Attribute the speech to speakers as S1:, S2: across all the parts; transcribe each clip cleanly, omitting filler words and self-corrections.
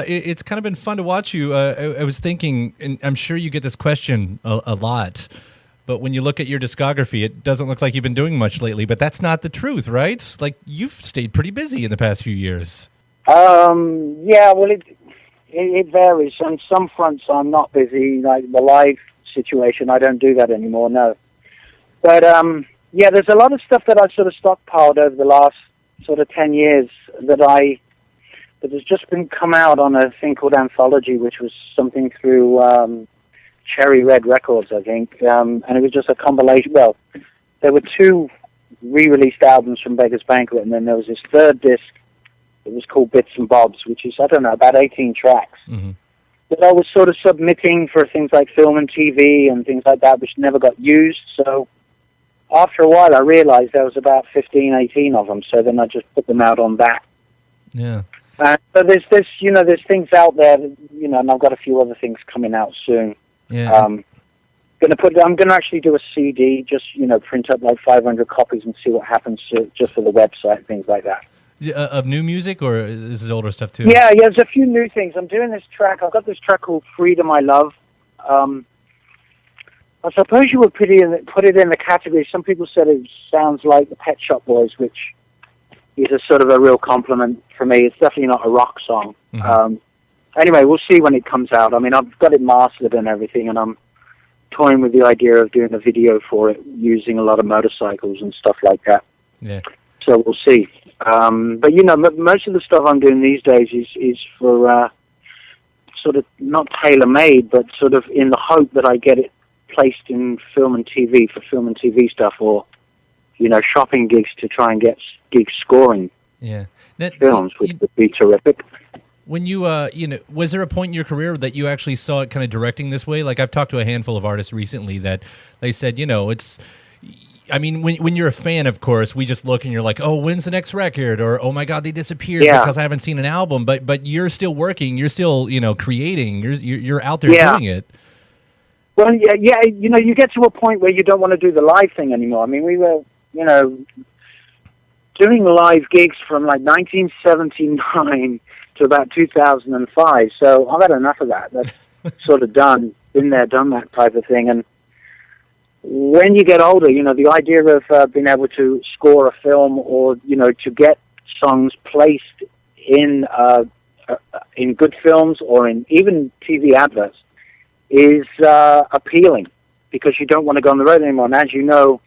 S1: It's kind of been fun to watch you. I was thinking, and I'm sure you get this question a lot, but when you look at your discography, it doesn't look like you've been doing much lately, but that's not the truth, right? Like, you've stayed pretty busy in the past few years.
S2: Yeah, well, it varies. On some fronts, I'm not busy, like the live situation. I don't do that anymore, no. But, yeah, there's a lot of stuff that I've sort of stockpiled over the last sort of 10 years that has just been come out on a thing called Anthology, which was something through Cherry Red Records, I think. And it was just a compilation. Well, there were 2 re-released albums from Beggars Banquet, and then there was this third disc. It was called Bits and Bobs, which is, I don't know, about 18 tracks. Mm-hmm. That I was sort of submitting for things like film and TV and things like that, which never got used. So after a while, I realized there was about 15, 18 of them. So then I just put them out on that.
S1: Yeah.
S2: So there's things out there, and I've got a few other things coming out soon.
S1: Yeah.
S2: I'm gonna actually do a CD, just print up like 500 copies and see what happens just for the website, things like that.
S1: Of new music, or this is older stuff too?
S2: Yeah, there's a few new things. I'm doing this track. I've got this track called Freedom I Love. I suppose you would put it in the category. Some people said it sounds like the Pet Shop Boys, which is a sort of a real compliment for me. It's definitely not a rock song. Mm-hmm. Anyway, we'll see when it comes out. I mean, I've got it mastered and everything, and I'm toying with the idea of doing a video for it using a lot of motorcycles and stuff like that.
S1: Yeah.
S2: So we'll see. But most of the stuff I'm doing these days is for sort of not tailor-made, but sort of in the hope that I get it placed in film and TV for film and TV stuff, or shopping gigs to try and get gig scoring.
S1: Yeah.
S2: Films, which would be terrific.
S1: When you, was there a point in your career that you actually saw it kind of directing this way? Like, I've talked to a handful of artists recently that they said, it's. I mean, when you're a fan, of course, we just look and you're like, oh, when's the next record? Or, oh my God, they disappeared because I haven't seen an album. But you're still working. You're still, creating. You're out there doing it.
S2: Well, yeah. You get to a point where you don't want to do the live thing anymore. I mean, we were, doing live gigs from like 1979 to about 2005. So I've had enough of that. That's sort of done. Been there, done that type of thing. And when you get older, the idea of being able to score a film or, to get songs placed in good films or in even TV adverts is appealing, because you don't want to go on the road anymore. And as you know,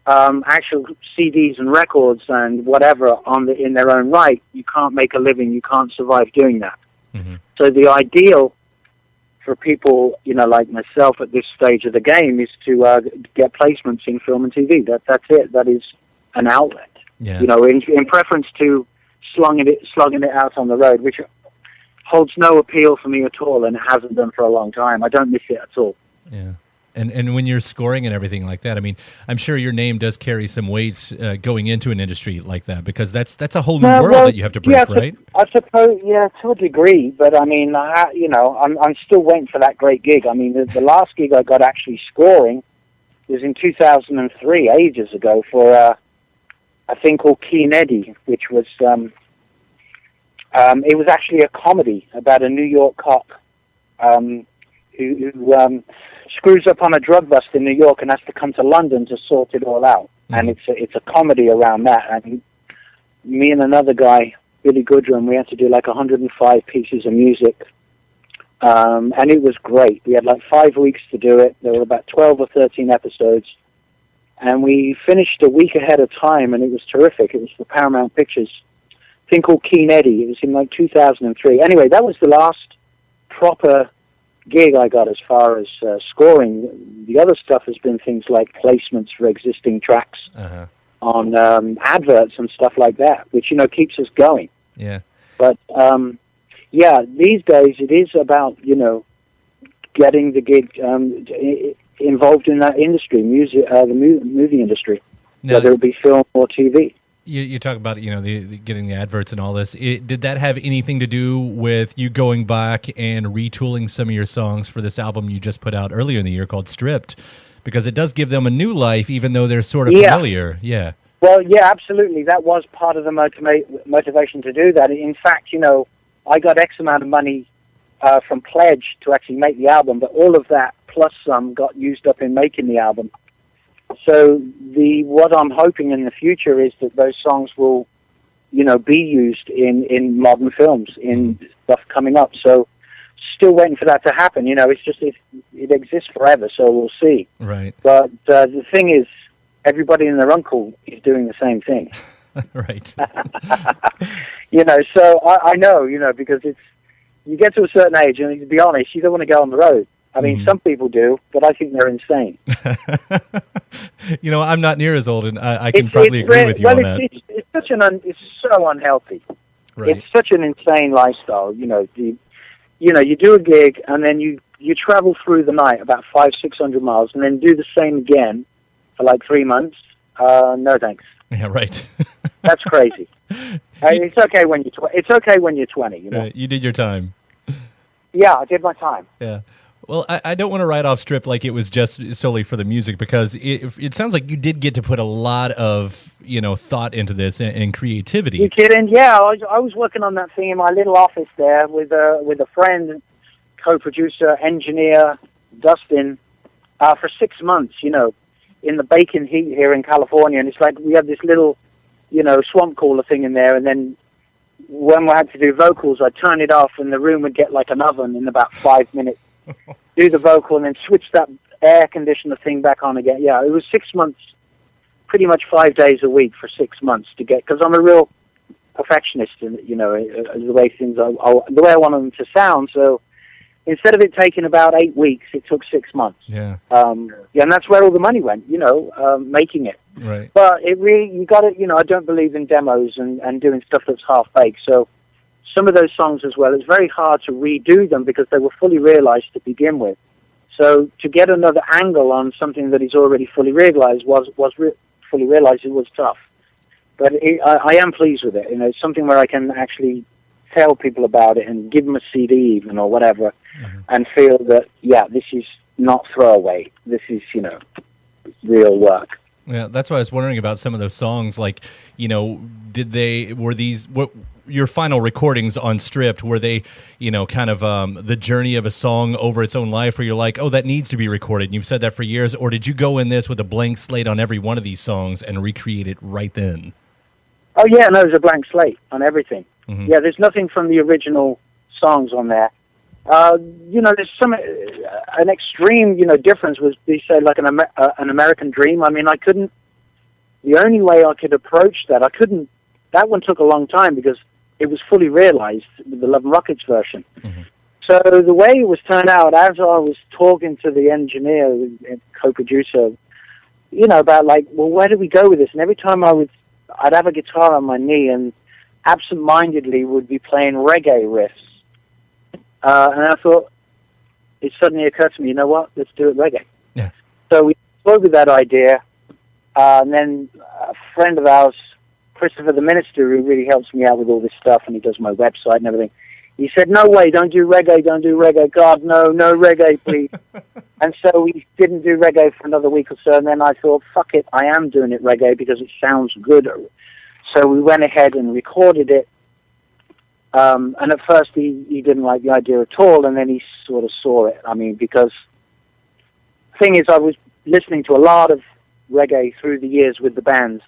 S2: actual CDs and records and whatever in their own right, you can't make a living, you can't survive doing that. Mm-hmm. So the ideal for people, like myself at this stage of the game is to get placements in film and TV. That's it. That is an outlet.
S1: Yeah.
S2: In preference to slugging it out on the road, which holds no appeal for me at all, and it hasn't done for a long time. I don't miss it at all.
S1: Yeah. And when you're scoring and everything like that, I mean, I'm sure your name does carry some weight going into an industry like that, because that's a whole new world that you have to break, right?
S2: I suppose, to a degree. But I mean, I'm still waiting for that great gig. I mean, the last gig I got actually scoring was in 2003, ages ago, for a thing called Keen Eddie, which was it was actually a comedy about a New York cop who screws up on a drug bust in New York and has to come to London to sort it all out. Mm-hmm. And it's a comedy around that. And me and another guy, Billy Goodrum, we had to do like 105 pieces of music. And it was great. We had like 5 weeks to do it. There were about 12 or 13 episodes. And we finished a week ahead of time, and it was terrific. It was for Paramount Pictures. A thing called Keen Eddie. It was in like 2003. Anyway, that was the last proper gig I got as far as scoring. The other stuff has been things like placements for existing tracks on adverts and stuff like that, which keeps us going.
S1: Yeah.
S2: But these days it is about getting the gig involved in that industry, music, the movie industry, whether it be film or TV.
S1: You talk about getting the adverts and all this. Did that have anything to do with you going back and retooling some of your songs for this album you just put out earlier in the year called Stripped? Because it does give them a new life, even though they're sort of familiar. Yeah.
S2: Well, yeah, absolutely. That was part of the motivation to do that. In fact, I got X amount of money from Pledge to actually make the album, but all of that plus some got used up in making the album. So what I'm hoping in the future is that those songs will, be used in modern films, in stuff coming up. So still waiting for that to happen. It's just it exists forever, so we'll see.
S1: Right.
S2: But the thing is, everybody and their uncle is doing the same thing.
S1: Right.
S2: So I know, because you get to a certain age, and to be honest, you don't want to go on the road. I mean, some people do, but I think they're insane.
S1: I'm not near as old, and I can probably agree with you on that.
S2: It's so unhealthy.
S1: Right.
S2: It's such an insane lifestyle. You do a gig, and then you travel through the night about 500-600 miles, and then do the same again for like 3 months. No thanks.
S1: Yeah, right.
S2: That's crazy. It's okay when you're 20.
S1: Right. You did your time.
S2: Yeah, I did my time.
S1: Yeah. Well, I don't want to write off Stripped like it was just solely for the music, because it sounds like you did get to put a lot of thought into this and creativity.
S2: You kidding? Yeah, I was working on that thing in my little office there with a friend, co-producer, engineer, Dustin, for 6 months. In the baking heat here in California, and it's like we have this little, swamp cooler thing in there, and then when we had to do vocals, I'd turn it off, and the room would get like an oven in about 5 minutes. Do the vocal, and then switch that air conditioner thing back on again. Yeah, it was 6 months, pretty much 5 days a week for 6 months to get, because I'm a real perfectionist, in the way the way I want them to sound. So instead of it taking about 8 weeks, it took 6 months.
S1: Yeah.
S2: And that's where all the money went, making it.
S1: Right.
S2: But it really, you got to, I don't believe in demos and doing stuff that's half-baked. So some of those songs as well, it's very hard to redo them because they were fully realized to begin with. So to get another angle on something that is already fully realized fully realized, it was tough. But I am pleased with it. It's something where I can actually tell people about it and give them a CD even or whatever, and feel that, this is not throwaway. This is, real work.
S1: Yeah, that's why I was wondering about some of those songs. Like, were your final recordings on Stripped, were they, kind of the journey of a song over its own life, where you're like, oh, that needs to be recorded, and you've said that for years? Or did you go in this with a blank slate on every one of these songs and recreate it right then?
S2: Oh, yeah, no, there's a blank slate on everything.
S1: Mm-hmm.
S2: Yeah, there's nothing from the original songs on there. There's an extreme, difference was, they say, like an American Dream. I mean, the only way I could approach that one took a long time because it was fully realized with the Love and Rockets version. Mm-hmm. So the way it was turned out, as I was talking to the engineer and co-producer, about like, well, where do we go with this? And every time I'd have a guitar on my knee and absent-mindedly would be playing reggae riffs. And I thought, it suddenly occurred to me, you know what, let's do it reggae.
S1: Yeah.
S2: So we spoke with that idea, and then a friend of ours, Christopher the Minister, who really helps me out with all this stuff, and he does my website and everything, he said, no way, don't do reggae, God, no reggae, please. And so we didn't do reggae for another week or so, and then I thought, fuck it, I am doing it reggae because it sounds good. So we went ahead and recorded it. And at first he didn't like the idea at all, and then he sort of saw it. I mean, because the thing is, I was listening to a lot of reggae through the years with the bands.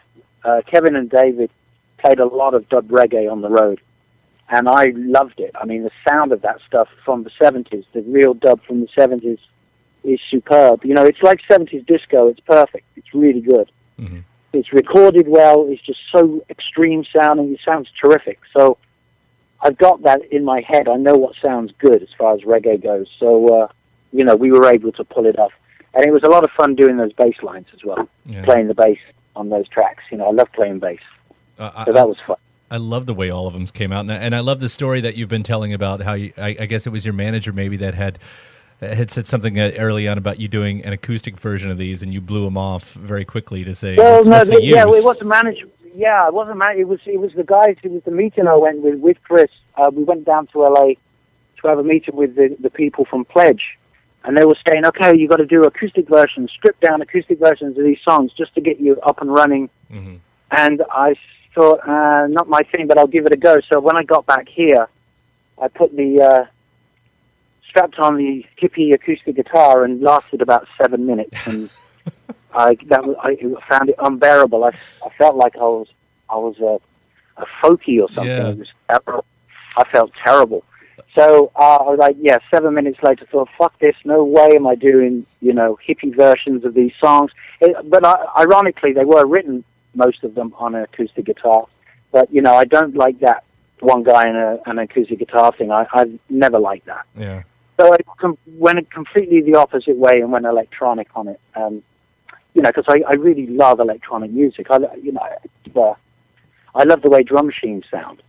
S2: Kevin and David played a lot of dub reggae on the road, and I loved it. I mean, the sound of that stuff from the 70s, the real dub from the 70s, is superb. It's like 70s disco. It's perfect. It's really good.
S1: Mm-hmm.
S2: It's recorded well. It's just so extreme sounding. It sounds terrific. So I've got that in my head. I know what sounds good as far as reggae goes. So, we were able to pull it off. And it was a lot of fun doing those bass lines as well, playing the bass on those tracks. I love playing bass. So that was fun.
S1: I love the way all of them came out. And I love the story that you've been telling about how I guess it was your manager maybe that had said something early on about you doing an acoustic version of these, and you blew them off very quickly to say, what's the use?
S2: Yeah, it wasn't manager. Yeah, it wasn't manager. It was the guys. It was the meeting I went with Chris. We went down to LA to have a meeting with the people from Pledge, and they were saying, okay, you got to do acoustic versions, stripped down acoustic versions of these songs just to get you up and running.
S1: Mm-hmm.
S2: And I thought, not my thing, but I'll give it a go. So when I got back here, I put the strapped on the hippie acoustic guitar and lasted about 7 minutes, and I found it unbearable. I felt like I was a folkie or something.
S1: Yeah.
S2: It was terrible. I felt terrible. So I was like, 7 minutes later, thought, fuck this, no way am I doing, hippie versions of these songs. But ironically, they were written, most of them, on an acoustic guitar. But, I don't like that one guy in an acoustic guitar thing. I've never liked that.
S1: Yeah.
S2: So I went completely the opposite way and went electronic on it. Because I really love electronic music. I love the way drum machines sound.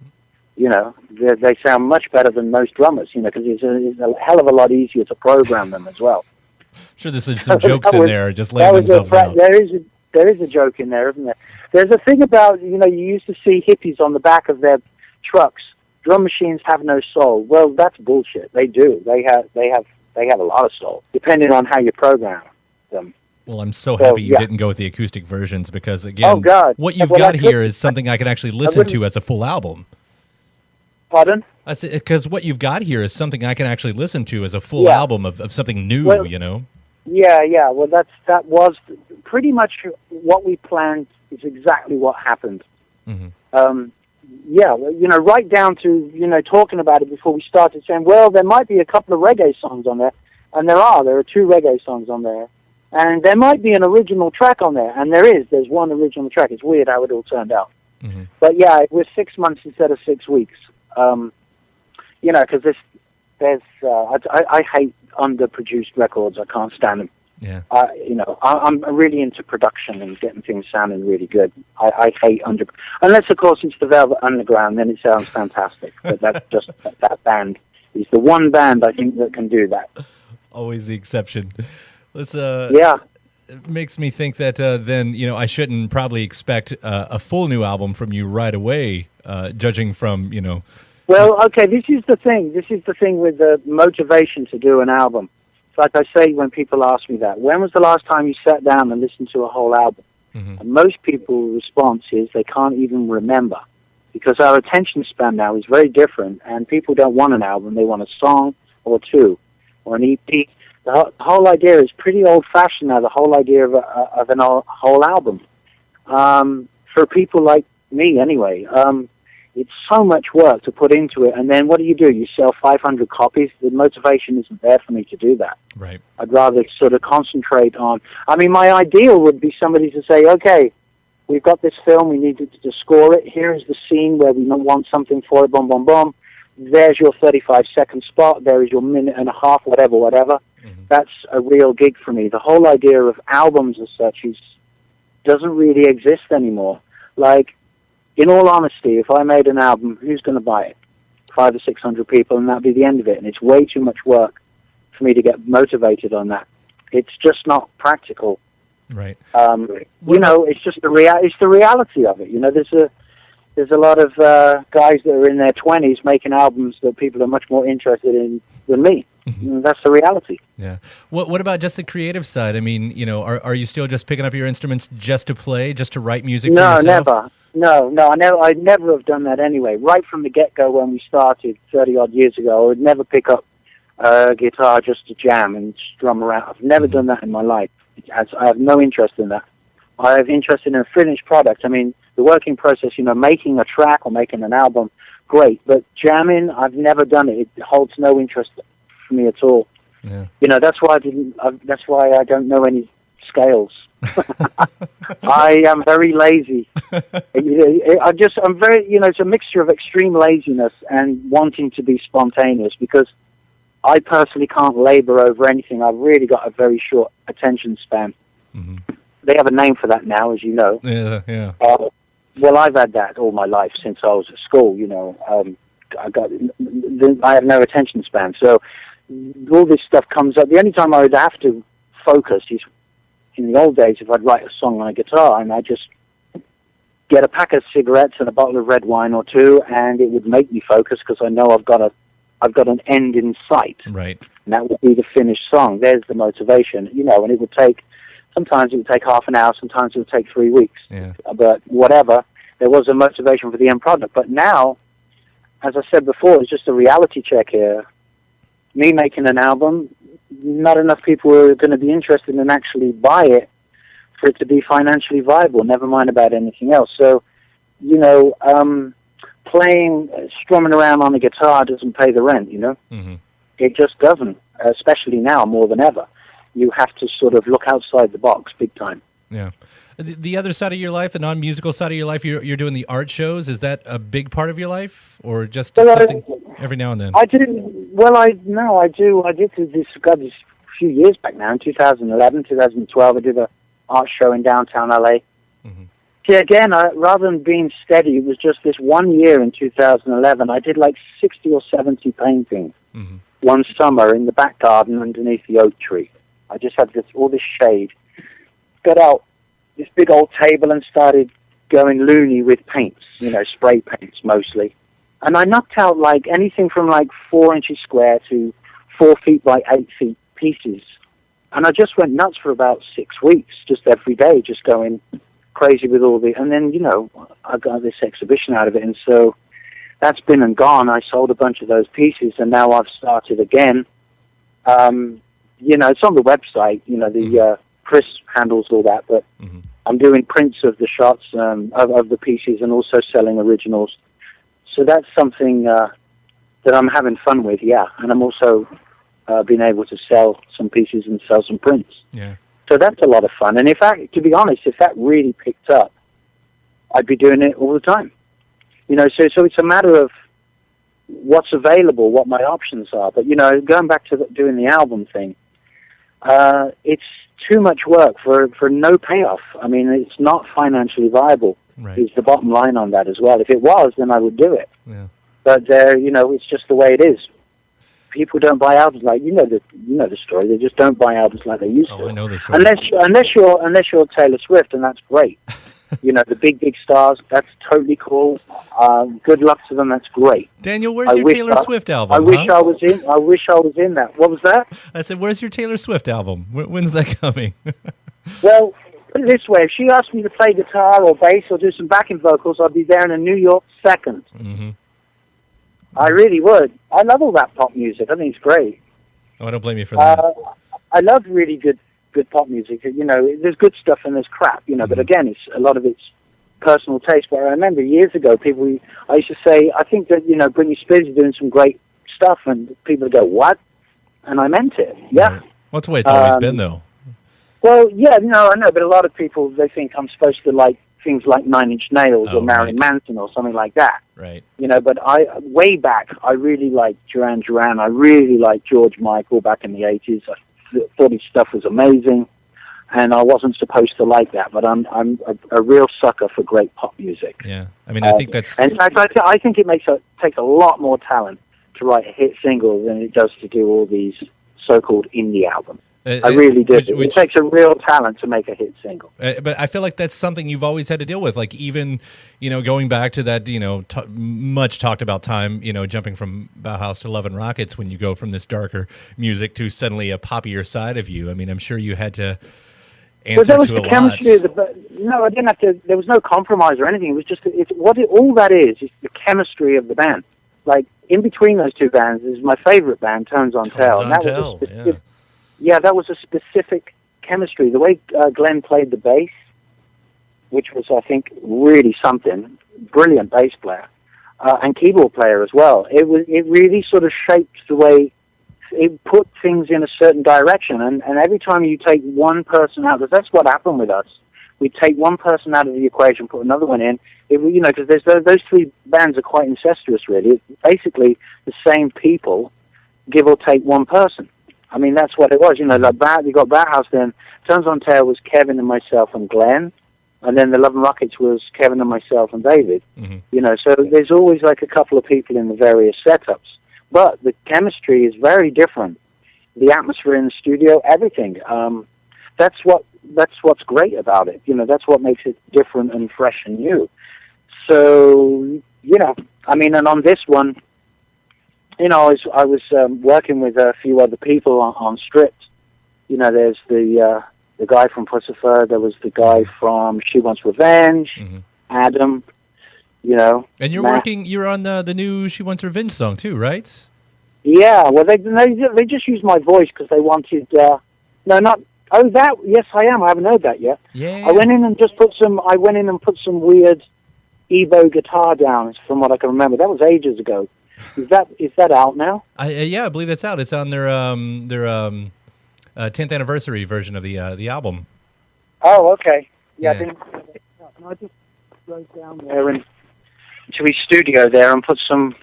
S2: They sound much better than most drummers, because it's a hell of a lot easier to program them as well.
S1: Sure, there's some jokes in there just laying themselves out.
S2: There is a joke in there, isn't there? There's a thing about, you used to see hippies on the back of their trucks. Drum machines have no soul. Well, that's bullshit. They do. They have a lot of soul, depending on how you program them.
S1: Well, I'm so happy you didn't go with the acoustic versions because, again, what you've got here is something I can actually listen to as a full album.
S2: Pardon?
S1: I said, because what you've got here is something I can actually listen to as a full album of something new,
S2: Yeah. Well, that was pretty much what we planned. Is exactly what happened.
S1: Mm-hmm.
S2: Right down to talking about it before we started, saying, well, there might be a couple of reggae songs on there, and there are 2 reggae songs on there, and there might be an original track on there, and there's one original track. It's weird how it all turned out.
S1: Mm-hmm.
S2: But yeah, it was 6 months instead of 6 weeks. Because I hate underproduced records. I can't stand them.
S1: Yeah.
S2: I'm really into production and getting things sounding really good. I hate unless of course it's the Velvet Underground, then it sounds fantastic. But that's just that band is the one band I think that can do that.
S1: Always the exception. Let's It makes me think that then I shouldn't probably expect a full new album from you right away, judging from
S2: Well, okay, this is the thing. This is the thing with the motivation to do an album. It's like I say when people ask me that. When was the last time you sat down and listened to a whole album?
S1: Mm-hmm.
S2: And most people's response is they can't even remember. Because our attention span now is very different, and people don't want an album. They want a song or 2 or an EP. The whole idea is pretty old-fashioned now, the whole idea of a whole album. For people like me, anyway, it's so much work to put into it, and then what do? You sell 500 copies? The motivation isn't there for me to do that.
S1: Right.
S2: I'd rather sort of concentrate on... my ideal would be somebody to say, okay, we've got this film, we need to score it, here's the scene where we want something for it, boom, boom, boom. There's your 35-second spot, there is your minute and a half, whatever. Mm-hmm. That's a real gig for me. The whole idea of albums as such doesn't really exist anymore. Like, in all honesty, if I made an album, who's going to buy it? 500 or 600 people, and that'd be the end of it. And it's way too much work for me to get motivated on that. It's just not practical.
S1: Right.
S2: It's just it's the reality of it. There's a lot of guys that are in their 20s making albums that people are much more interested in than me. Mm-hmm. That's the reality.
S1: Yeah. What about just the creative side? Are you still just picking up your instruments just to play, just to write music?
S2: No,
S1: for yourself?
S2: never. No, I'd never have done that anyway. Right from the get-go when we started 30-odd years ago, I would never pick up a guitar just to jam and strum around. I've never done that in my life. I have no interest in that. I have interest in a finished product. The working process, making a track or making an album, great. But jamming, I've never done it. It holds no interest for me at all.
S1: Yeah.
S2: That's why that's why I don't know any scales. I am very lazy. I'm very, it's a mixture of extreme laziness and wanting to be spontaneous, because I personally can't labor over anything. I've really got a very short attention span.
S1: Mm-hmm.
S2: They have a name for that now, as you know.
S1: Yeah.
S2: Well, I've had that all my life since I was at school. I have no attention span, so all this stuff comes up. The only time I would have to focus is in the old days if I'd write a song on a guitar, and I just get a pack of cigarettes and a bottle of red wine or 2, and it would make me focus because I know I've got an end in sight.
S1: Right.
S2: And that would be the finished song. There's the motivation, and it would take. Sometimes it would take half an hour, sometimes it would take 3 weeks.
S1: Yeah.
S2: But whatever, there was a motivation for the end product. But now, as I said before, it's just a reality check here. Me making an album, not enough people are going to be interested in actually buy it for it to be financially viable, never mind about anything else. So, you know, strumming around on the guitar doesn't pay the rent, you know?
S1: Mm-hmm.
S2: It just doesn't, especially now more than ever. You have to sort of look outside the box big time.
S1: Yeah. The other side of your life, the non-musical side of your life, you're doing the art shows. Is that a big part of your life, or just something every now and then?
S2: I did. Well, I do. I did this. God, this a few years back now. In 2011, 2012, I did an art show in downtown LA.
S1: Mm-hmm.
S2: See, again, rather than being steady, it was just this one year in 2011. I did like 60 or 70 paintings one summer in the back garden underneath the oak tree. I just had all this shade. Got out this big old table and started going loony with paints, you know, spray paints mostly. And I knocked out like anything from like 4 inches square to 4 feet by 8 feet pieces. And I just went nuts for about 6 weeks, just every day, just going crazy with all the, and then, you know, I got this exhibition out of it. And so that's been and gone. I sold a bunch of those pieces and now I've started again. You know, it's on the website, you know, the, Chris handles all that, but I'm doing prints of the shots of the pieces and also selling originals. So that's something that I'm having fun with, yeah. And I'm also being able to sell some pieces and sell some prints.
S1: Yeah.
S2: So that's a lot of fun. And in fact, to be honest, if that really picked up, I'd be doing it all the time. You know, so it's a matter of what's available, what my options are. But, you know, going back to doing the album thing, it's too much work for no payoff. I mean, it's not financially viable.
S1: Right.
S2: Is the bottom line on that as well. If it was, then I would do it.
S1: Yeah.
S2: But you know, it's just the way it is. People don't buy albums like you know the story. They just don't buy albums like they used to.
S1: I know the story.
S2: Unless you're Taylor Swift, and that's great. You know, the big stars. That's totally cool. Good luck to them. That's great.
S1: Daniel, where's your Taylor Swift album?
S2: I wish I was in that. What was that?
S1: I said, where's your Taylor Swift album? When's that coming?
S2: Well, put it this way: if she asked me to play guitar or bass or do some backing vocals, I'd be there in a New York second.
S1: Mm-hmm.
S2: I really would. I love all that pop music. I think it's great.
S1: Oh, I don't blame you for that.
S2: I love really good pop music. You know, there's good stuff and there's crap. You know, but again, a lot of it's personal taste. But I remember years ago, I used to say, I think that, you know, Britney Spears is doing some great stuff, and people would go, what? And I meant it. Yeah.
S1: Right. Well, that's the way it's always been, though.
S2: Well, yeah, no, I know, but a lot of people, they think I'm supposed to like things like Nine Inch Nails or Marilyn Manson or something like that.
S1: Right.
S2: You know, but way back, I really liked Duran Duran. I really liked George Michael back in the 80s. I thought his stuff was amazing, and I wasn't supposed to like that, but I'm a real sucker for great pop music.
S1: Yeah, I mean, I think that's...
S2: And I think it takes a lot more talent to write a hit single than it does to do all these so-called indie albums. I really do. It takes a real talent to make a hit single.
S1: But I feel like that's something you've always had to deal with. Like even, you know, going back to that, you know, much talked about time, you know, jumping from Bauhaus to Love and Rockets when you go from this darker music to suddenly a poppier side of you. I mean, I'm sure you had to answer to a lot.
S2: No, I didn't have to. There was no compromise or anything. It was just all that is the chemistry of the band. Like in between those two bands is my favorite band, Tones on Tail. Yeah, that was a specific chemistry. The way Glenn played the bass, which was, I think, really something, brilliant bass player, and keyboard player as well. It really sort of shaped the way it put things in a certain direction. And every time you take one person out, because that's what happened with us. We take one person out of the equation, put another one in. You know, because those three bands are quite incestuous, really. It's basically the same people, give or take one person. I mean, that's what it was. You know, like you got Bauhaus then. Tones on Tail was Kevin and myself and Glenn. And then the Love and Rockets was Kevin and myself and David. Mm-hmm. You know, so there's always like a couple of people in the various setups. But the chemistry is very different. The atmosphere in the studio, everything. That's what's great about it. You know, that's what makes it different and fresh and new. So, you know, I mean, and on this one, you know, I was working with a few other people on Stripped. You know, there's the guy from Pussifer, there was the guy from She Wants Revenge, Adam, you know.
S1: And you're on the new She Wants Revenge song too, right?
S2: Yeah, well, they just used my voice because they wanted, yes, I am, I haven't heard that yet.
S1: Yeah.
S2: I went in and put some weird Evo guitar down, from what I can remember. That was ages ago. Is that out now?
S1: I believe that's out. It's on their 10th anniversary version of the album.
S2: Oh, okay. Yeah. I just drove down there and to his studio there and put some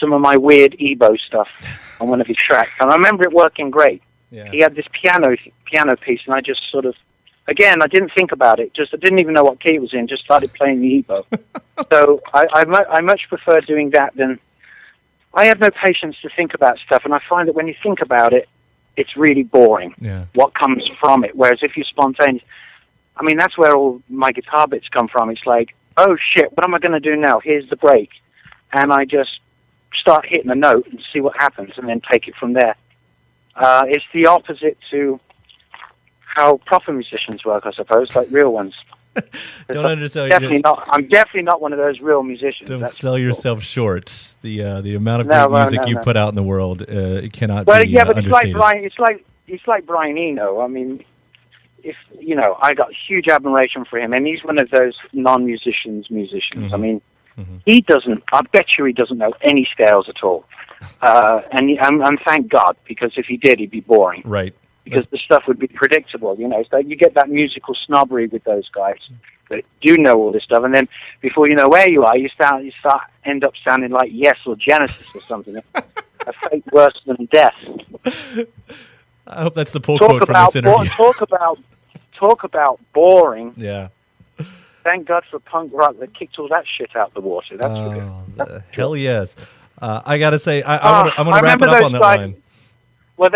S2: of my weird Evo stuff on one of his tracks, and I remember it working great.
S1: Yeah.
S2: He had this piano piece, and I just sort of, again, I didn't think about it. I didn't even know what key it was in. Just started playing the Evo. So I much prefer doing that than. I have no patience to think about stuff, and I find that when you think about it, it's really boring.
S1: Yeah.
S2: What comes from it? Whereas if you're spontaneous, I mean, that's where all my guitar bits come from. It's like, oh shit, what am I going to do now? Here's the break, and I just start hitting a note and see what happens, and then take it from there. It's the opposite to how proper musicians work, I suppose, like real ones.
S1: Don't undersell.
S2: I'm definitely not one of those real musicians.
S1: Don't sell yourself short. The amount of great music you put out in the world it cannot be understated.
S2: It's like Brian Eno. I mean, I got huge admiration for him, and he's one of those non-musicians.
S1: Mm-hmm.
S2: I mean, he doesn't. I bet you he doesn't know any scales at all. And thank God, because if he did, he'd be boring.
S1: Right.
S2: Because the stuff would be predictable, So you get that musical snobbery with those guys that do know all this stuff, and then before you know where you are, you end up sounding like Yes or Genesis or something. A fate worse than death.
S1: I hope that's the pull quote from this interview.
S2: Talk about boring.
S1: Yeah.
S2: Thank God for punk rock that kicked all that shit out the water. That's good.
S1: Hell yes. I gotta say, I'm gonna wrap it up on that line.
S2: Well,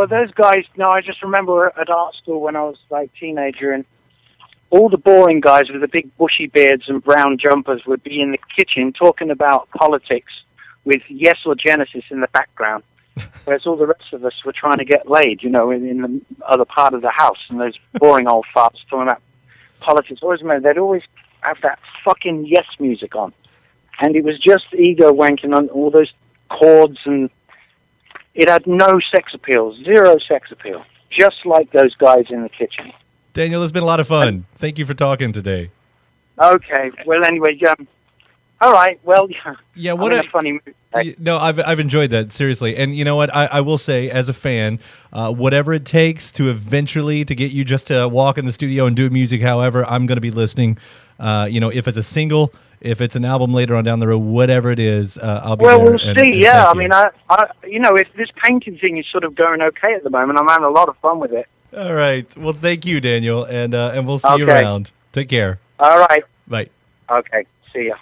S2: those guys. No, I just remember at art school when I was like teenager, and all the boring guys with the big bushy beards and brown jumpers would be in the kitchen talking about politics with Yes or Genesis in the background, whereas all the rest of us were trying to get laid, in the other part of the house, and those boring old farts talking about politics. They'd always have that fucking Yes music on, and it was just ego wanking on all those chords, and it had no sex appeal, zero sex appeal, just like those guys in the kitchen.
S1: Daniel, it's been a lot of fun. Thank you for talking today.
S2: Okay. Well, anyway, all right. Well,
S1: yeah. What a
S2: funny movie.
S1: No, I've enjoyed that, seriously. And you know what? I will say, as a fan, whatever it takes to eventually to get you just to walk in the studio and do music, however, I'm going to be listening. If it's a single, if it's an album later on down the road, whatever it is, I'll be there.
S2: Well, we'll see. Yeah, I mean, if this painting thing is sort of going okay at the moment, I'm having a lot of fun with it.
S1: All right. Well, thank you, Daniel, and we'll see you around. Take care.
S2: All right.
S1: Bye.
S2: Okay. See ya.